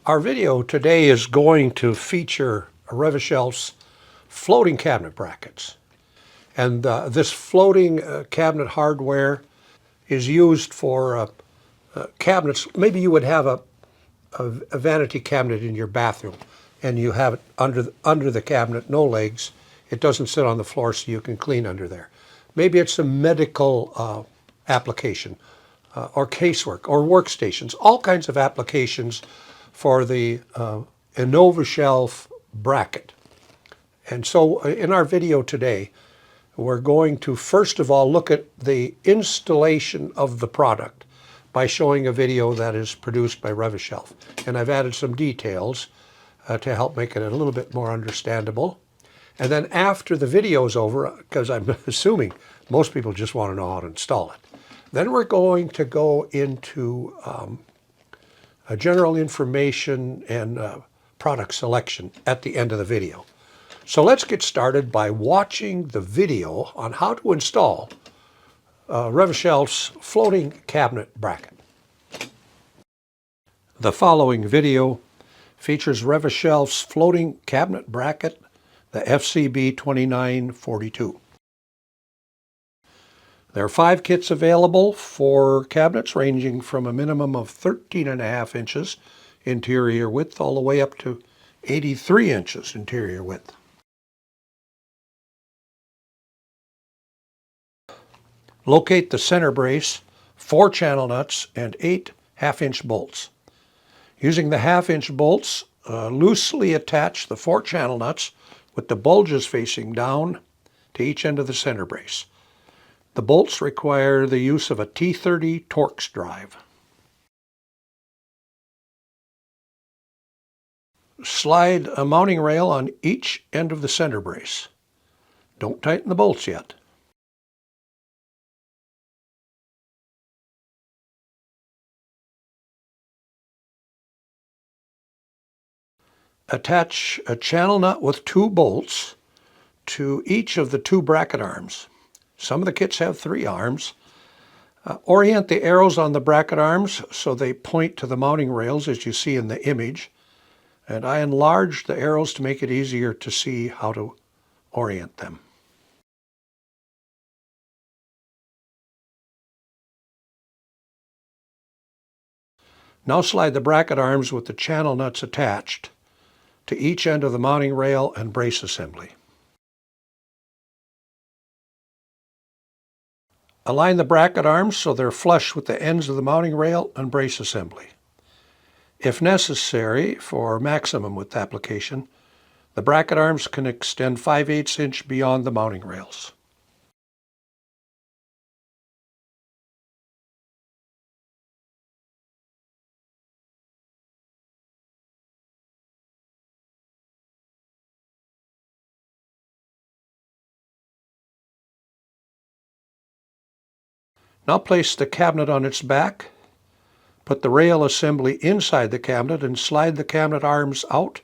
Our video today is going to feature Rev-A-Shelf's floating cabinet brackets. And this floating cabinet hardware is used for cabinets. Maybe you would have a vanity cabinet in your bathroom and you have it under the cabinet, no legs. It doesn't sit on the floor so you can clean under there. Maybe it's a medical application or casework or workstations, all kinds of applications for the Rev-A-Shelf bracket. And so in our video today, we're going to first of all look at the installation of the product by showing a video that is produced by Rev-A-Shelf. And I've added some details to help make it a little bit more understandable. And then after the video is over, because I'm assuming most people just want to know how to install it, then we're going to go into general information and product selection at the end of the video. So let's get started by watching the video on how to install Rev-A-Shelf's floating cabinet bracket. The following video features Rev-A-Shelf's floating cabinet bracket, the FCB 2942. There are 5 kits available for cabinets ranging from a minimum of 13.5 inches interior width all the way up to 83 inches interior width. Locate the center brace, 4 channel nuts, and 8 half-inch bolts. Using the half-inch bolts, loosely attach the 4 channel nuts with the bulges facing down to each end of the center brace. The bolts require the use of a T30 Torx drive. Slide a mounting rail on each end of the center brace. Don't tighten the bolts yet. Attach a channel nut with 2 bolts to each of the 2 bracket arms. Some of the kits have 3 arms. Orient the arrows on the bracket arms so they point to the mounting rails as you see in the image. And I enlarged the arrows to make it easier to see how to orient them. Now slide the bracket arms with the channel nuts attached to each end of the mounting rail and brace assembly. Align the bracket arms so they're flush with the ends of the mounting rail and brace assembly. If necessary, for maximum width application, the bracket arms can extend 5/8 inch beyond the mounting rails. Now place the cabinet on its back, put the rail assembly inside the cabinet and slide the cabinet arms out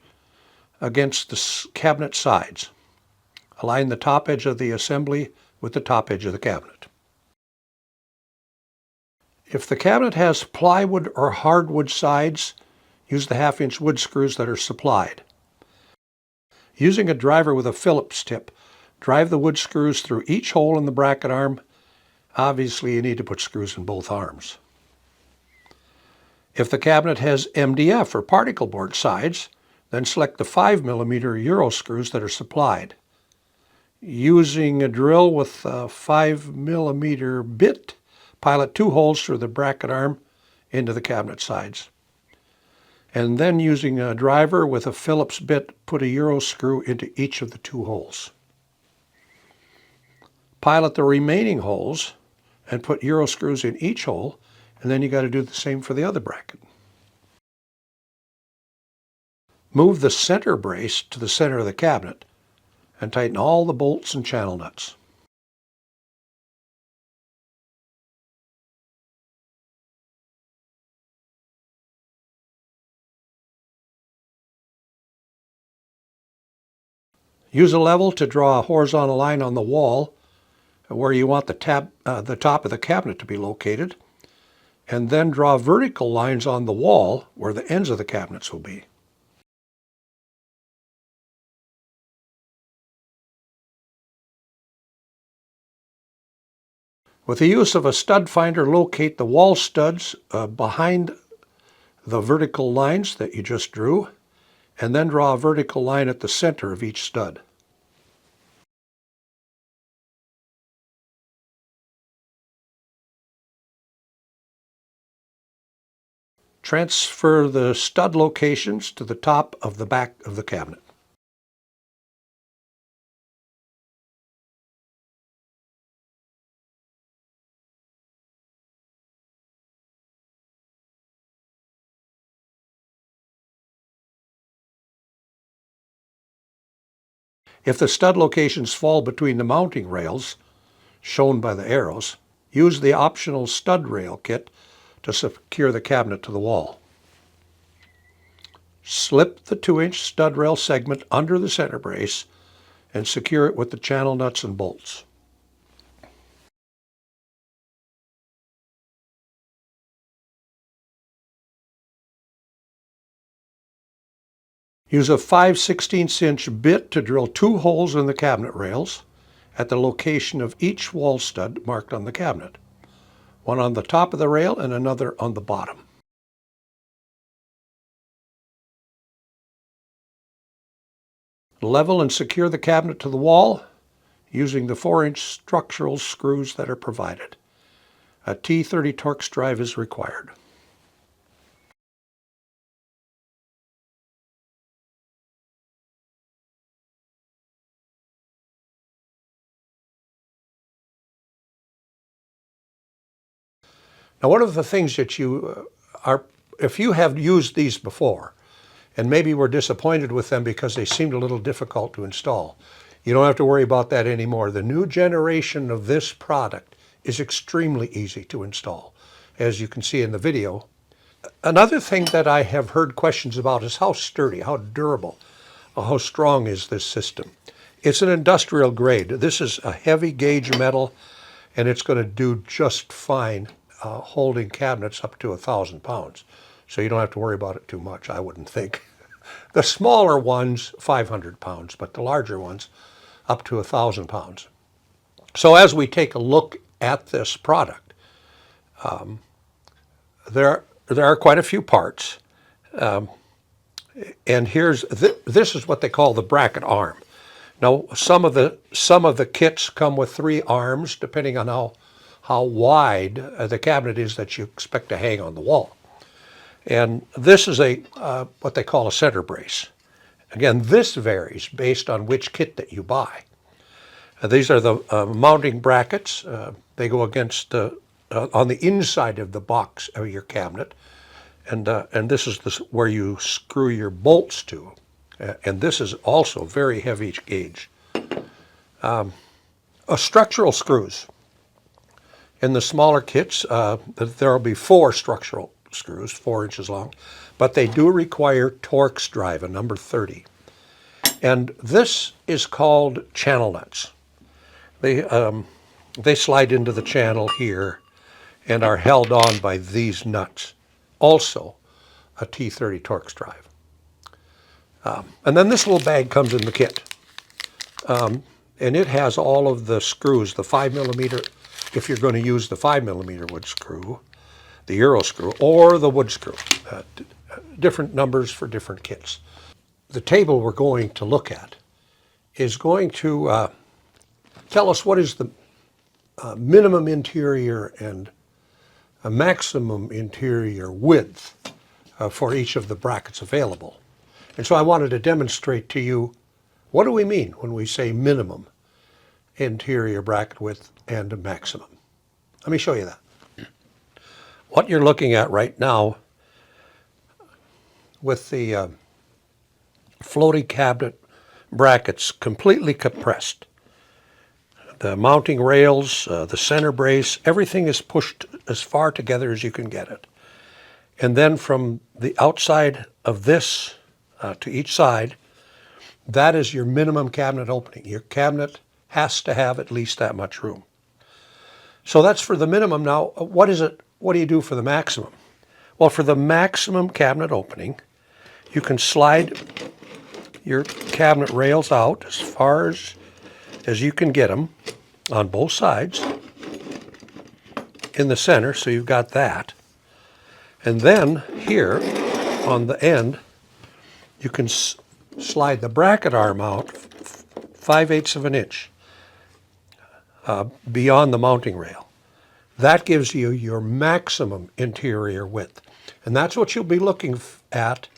against the cabinet sides. Align the top edge of the assembly with the top edge of the cabinet. If the cabinet has plywood or hardwood sides, use the half-inch wood screws that are supplied. Using a driver with a Phillips tip, drive the wood screws through each hole in the bracket arm. Obviously, you need to put screws in both arms. If the cabinet has MDF or particle board sides, then select the 5mm Euro screws that are supplied. Using a drill with a 5mm bit, pilot 2 holes through the bracket arm into the cabinet sides. And then using a driver with a Phillips bit, put a Euro screw into each of the 2 holes. Pilot the remaining holes and put Euro screws in each hole, and then you got to do the same for the other bracket. Move the center brace to the center of the cabinet and tighten all the bolts and channel nuts. Use a level to draw a horizontal line on the wall where you want the top of the cabinet to be located. and then draw vertical lines on the wall where the ends of the cabinets will be. With the use of a stud finder, locate the wall studs behind the vertical lines that you just drew, and then draw a vertical line at the center of each stud. Transfer the stud locations to the top of the back of the cabinet. If the stud locations fall between the mounting rails, shown by the arrows, use the optional stud rail kit to secure the cabinet to the wall. Slip the 2-inch stud rail segment under the center brace and secure it with the channel nuts and bolts. Use a 5/16" bit to drill 2 holes in the cabinet rails at the location of each wall stud marked on the cabinet, one on the top of the rail and another on the bottom. Level and secure the cabinet to the wall using the 4-inch structural screws that are provided. A T30 Torx drive is required. Now, one of the things that if you have used these before, and maybe were disappointed with them because they seemed a little difficult to install, you don't have to worry about that anymore. The new generation of this product is extremely easy to install, as you can see in the video. Another thing that I have heard questions about is how sturdy, how durable, how strong is this system. It's an industrial grade. This is a heavy gauge metal, and it's going to do just fine holding cabinets up to 1,000 pounds. So you don't have to worry about it too much, I wouldn't think. The smaller ones, 500 pounds, but the larger ones, up to 1,000 pounds. So as we take a look at this product, there are quite a few parts. And this is what they call the bracket arm. Now, some of the kits come with 3 arms, depending on how wide the cabinet is that you expect to hang on the wall. And this is what they call a center brace. Again, this varies based on which kit that you buy. These are the mounting brackets. They go against on the inside of the box of your cabinet, and this is where you screw your bolts to. And this is also very heavy gauge. Structural screws. In the smaller kits, there will be 4 structural screws, 4 inches long, but they do require Torx drive, a number 30. And this is called channel nuts. They slide into the channel here and are held on by these nuts. Also a T30 Torx drive. And then this little bag comes in the kit. And it has all of the screws, the 5mm, if you're going to use the 5mm wood screw, the Euro screw, or the wood screw. Different numbers for different kits. The table we're going to look at is going to tell us what is the minimum interior and a maximum interior width for each of the brackets available. And so I wanted to demonstrate to you, what do we mean when we say minimum interior bracket width and a maximum? Let me show you that. What you're looking at right now with the floating cabinet brackets completely compressed. The mounting rails, the center brace, everything is pushed as far together as you can get it. And then from the outside of this to each side, that is your minimum cabinet opening. Your cabinet has to have at least that much room. So that's for the minimum. Now, what is it? what do you do for the maximum? Well, for the maximum cabinet opening, you can slide your cabinet rails out as far as you can get them on both sides in the center, so you've got that. And then here on the end, you can slide the bracket arm out 5/8 of an inch beyond the mounting rail. That gives you your maximum interior width. And that's what you'll be looking at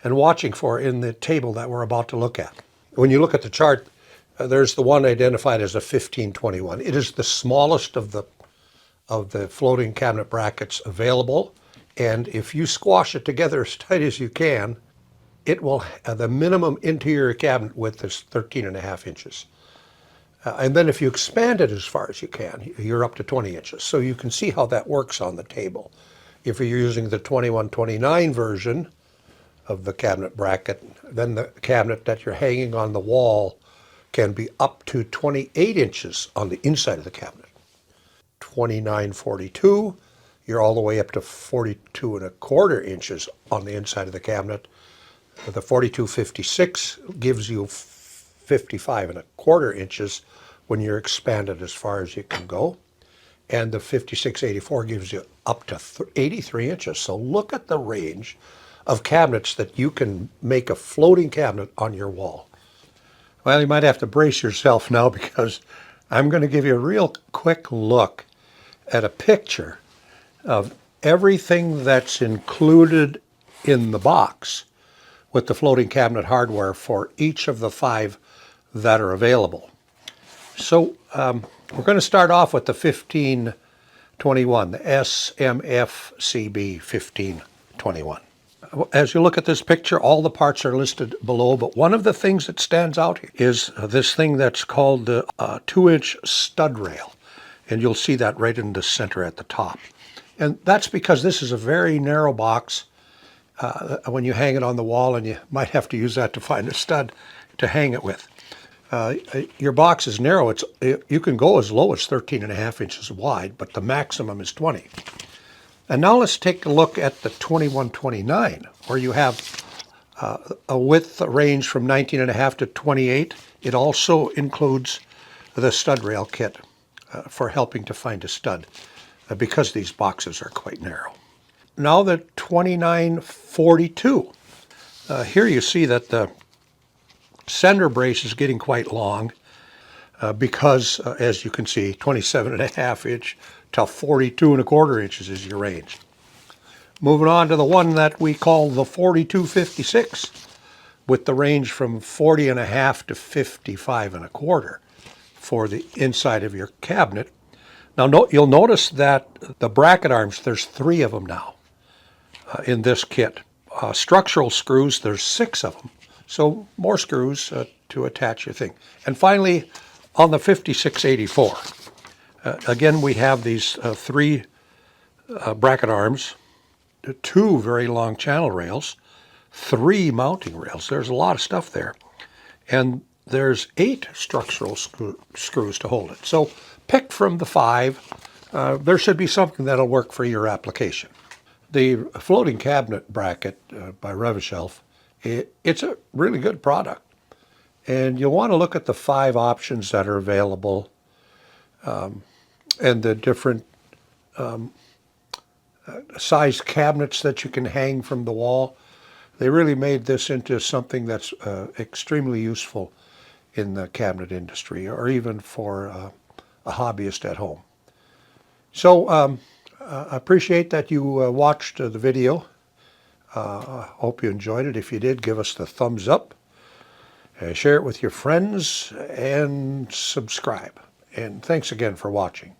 and watching for in the table that we're about to look at. When you look at the chart, there's the one identified as a 1521. It is the smallest of the floating cabinet brackets available. And if you squash it together as tight as you can, it will, the minimum interior cabinet width is 13.5 inches. And then if you expand it as far as you can, you're up to 20 inches. So you can see how that works on the table. If you're using the 2129 version of the cabinet bracket, then the cabinet that you're hanging on the wall can be up to 28 inches on the inside of the cabinet. 2942, you're all the way up to 42.25 inches on the inside of the cabinet. The 4256 gives you 55.25 inches when you're expanded as far as you can go. And the 5684 gives you up to 83 inches. So look at the range of cabinets that you can make a floating cabinet on your wall. Well, you might have to brace yourself now, because I'm going to give you a real quick look at a picture of everything that's included in the box with the floating cabinet hardware for each of the 5 that are available. So we're going to start off with the 1521, the SMFCB 1521. As you look at this picture, all the parts are listed below, but one of the things that stands out here is this thing that's called the 2-inch stud rail. And you'll see that right in the center at the top. And that's because this is a very narrow box when you hang it on the wall, and you might have to use that to find a stud to hang it with. Your box is narrow. You can go as low as 13.5 inches wide, but the maximum is 20. And now let's take a look at the 2129, where you have a width range from 19.5 to 28. It also includes the stud rail kit for helping to find a stud, because these boxes are quite narrow. Now the 2942. Here you see that the center brace is getting quite long because, as you can see, 27.5 inch to 42.25 inches is your range. Moving on to the one that we call the 4256, with the range from 40.5 to 55.25 for the inside of your cabinet. Now you'll notice that the bracket arms, there's 3 of them now in this kit. Structural screws, there's 6 of them. So more screws to attach your thing. And finally, on the 5684, again, we have these 3 bracket arms, 2 very long channel rails, 3 mounting rails. There's a lot of stuff there. And there's 8 structural screws to hold it. So pick from the 5. There should be something that'll work for your application. The floating cabinet bracket by Rev-A-Shelf, it's a really good product. And you'll want to look at the 5 options that are available and the different size cabinets that you can hang from the wall. They really made this into something that's extremely useful in the cabinet industry, or even for a hobbyist at home. So I appreciate that you watched the video. I hope you enjoyed it. If you did, give us the thumbs up, share it with your friends, and subscribe. And thanks again for watching.